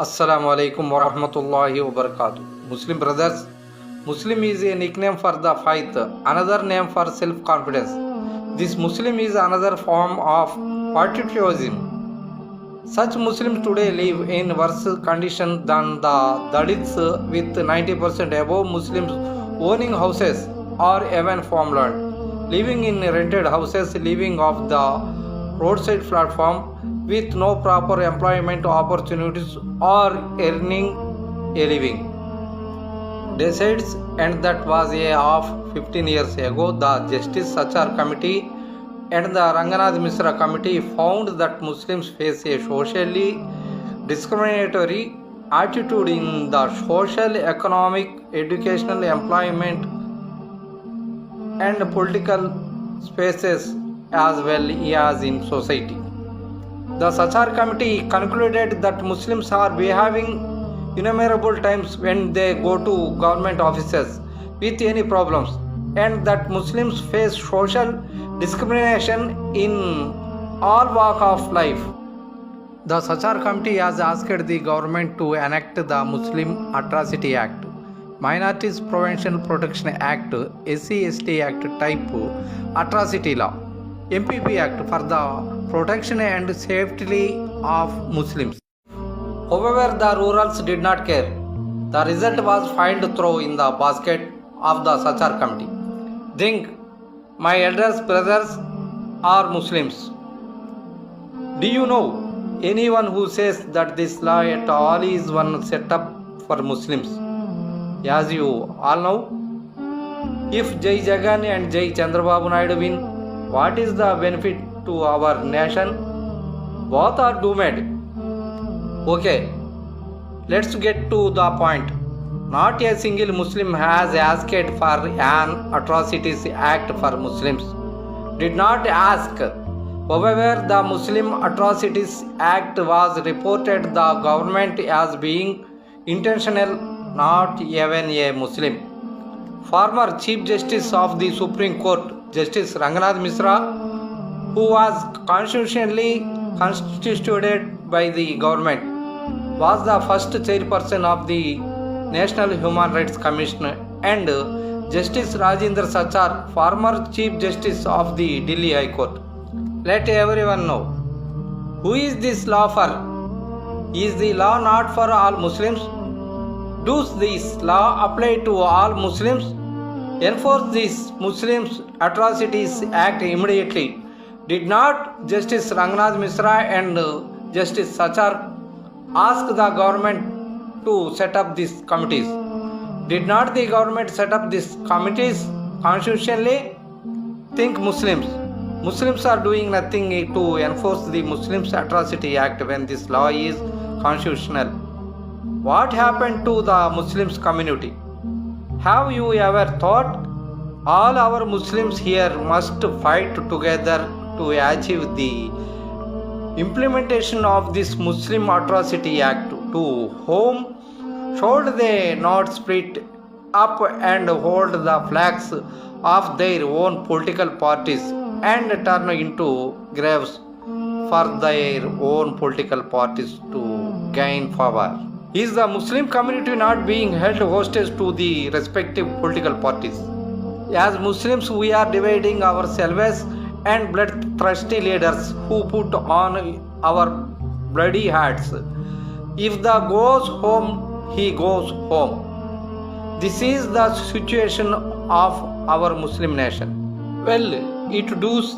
Assalamu alaikum wa rahmatullahi wa barakatuh. Muslim brothers, Muslim is a nickname for the faith, another name for self confidence. This Muslim is another form of patriotism. Such Muslims today live in worse condition than the Dalits, with 90% above Muslims owning houses or even farmland, living in rented houses, living off the roadside platform with no proper employment opportunities or earning a living. Decides, and that was a of 15 years ago. The Justice Sachar Committee and the Ranganath Misra Committee found that Muslims face a socially discriminatory attitude in the social, economic, educational, employment, and political spaces as well as in society. The Sachar Committee concluded that Muslims are behaving innumerable times when they go to government offices with any problems, and that Muslims face social discrimination in all walk of life. The Sachar Committee has asked the government to enact the Muslim Atrocity Act, Minorities Prevention Protection Act, SC/ST Act type atrocity law, MPP Act for the protection and safety of Muslims. However, the rurals did not care. The result was found throw in the basket of the Sachar Committee. Think, my elders brothers are Muslims. Do you know anyone who says that this law at all is one set up for Muslims? As you all know, if Jai Jagan and Jai Chandrababu Naidu win, what is the benefit to our nation? Both are doomed. Okay, let's get to the point. Not a single Muslim has asked for an atrocities act for Muslims. Did not ask. However, the Muslim Atrocities Act was reported the government as being intentional, not even a Muslim. Former Chief Justice of the Supreme Court, Justice Ranganath Misra, who was constitutionally constituted by the government, was the first chairperson of the National Human Rights Commission, and Justice Rajendra Sachar, former Chief Justice of the Delhi High Court. Let everyone know, who is this law for? Is the law not for all Muslims? Does this law apply to all Muslims? Enforce this Muslims Atrocities Act immediately. Did not Justice Ranganath Misra and Justice Sachar ask the government to set up these committees? Did not the government set up these committees constitutionally? Think Muslims are doing nothing to enforce the Muslims Atrocity Act when this law is constitutional. What happened to the Muslims community? Have you ever thought? All our Muslims here must fight together to achieve the implementation of this Muslim Atrocity Act, to whom should they not split up and hold the flags of their own political parties and turn into graves for their own political parties to gain power? Is the Muslim community not being held hostage to the respective political parties? As Muslims, we are dividing ourselves and bloodthirsty leaders who put on our bloody hats. If the goes home, he goes home. This is the situation of our Muslim nation. Well, it does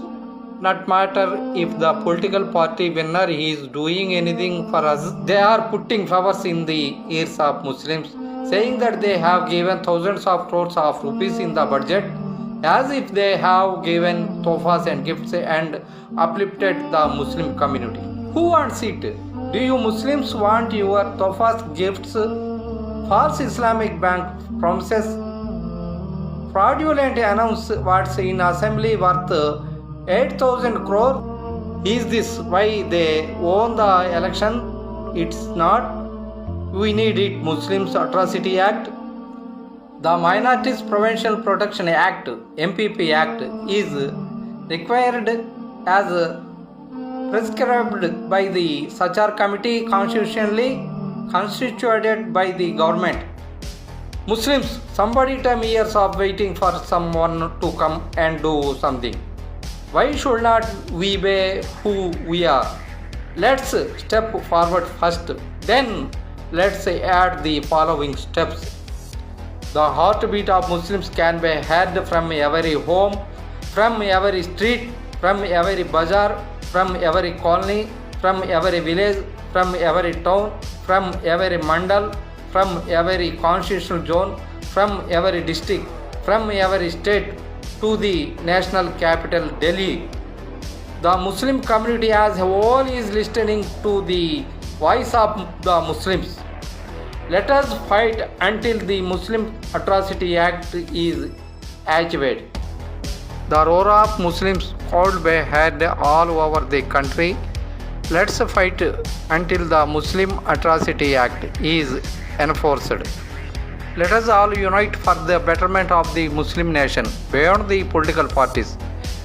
not matter if the political party winner is doing anything for us. They are putting flowers in the ears of Muslims, saying that they have given thousands of crores of rupees in the budget, as if they have given tofas and gifts and uplifted the Muslim community. Who wants it? Do you Muslims want your tofas, gifts, false Islamic bank promises, fraudulent announcements in assembly worth 8,000 crore? Is this why they won the election? It's not. We need it. Muslims Atrocity Act. The Minorities Prevention Protection Act, MPP Act, is required as prescribed by the Sachar Committee constitutionally constituted by the government. Muslims, somebody 10 years of waiting for someone to come and do something. Why should not we be who we are? Let's step forward first, then let's add the following steps. The heartbeat of Muslims can be heard from every home, from every street, from every bazaar, from every colony, from every village, from every town, from every mandal, from every constitutional zone, from every district, from every state to the national capital Delhi. The Muslim community as a whole is listening to the voice of the Muslims. Let us fight until the Muslim Atrocity Act is achieved. The roar of Muslims could be heard all over the country. Let's fight until the Muslim Atrocity Act is enforced. Let us all unite for the betterment of the Muslim nation beyond the political parties.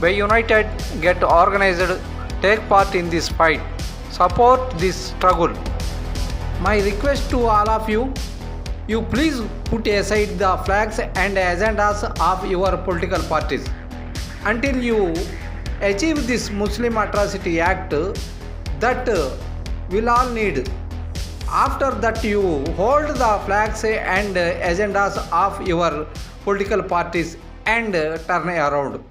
Be united, get organized, take part in this fight, support this struggle. My request to all of you, you please put aside the flags and agendas of your political parties. Until you achieve this Muslim Atrocity Act that we'll all need. After that, you hold the flags and agendas of your political parties and turn around.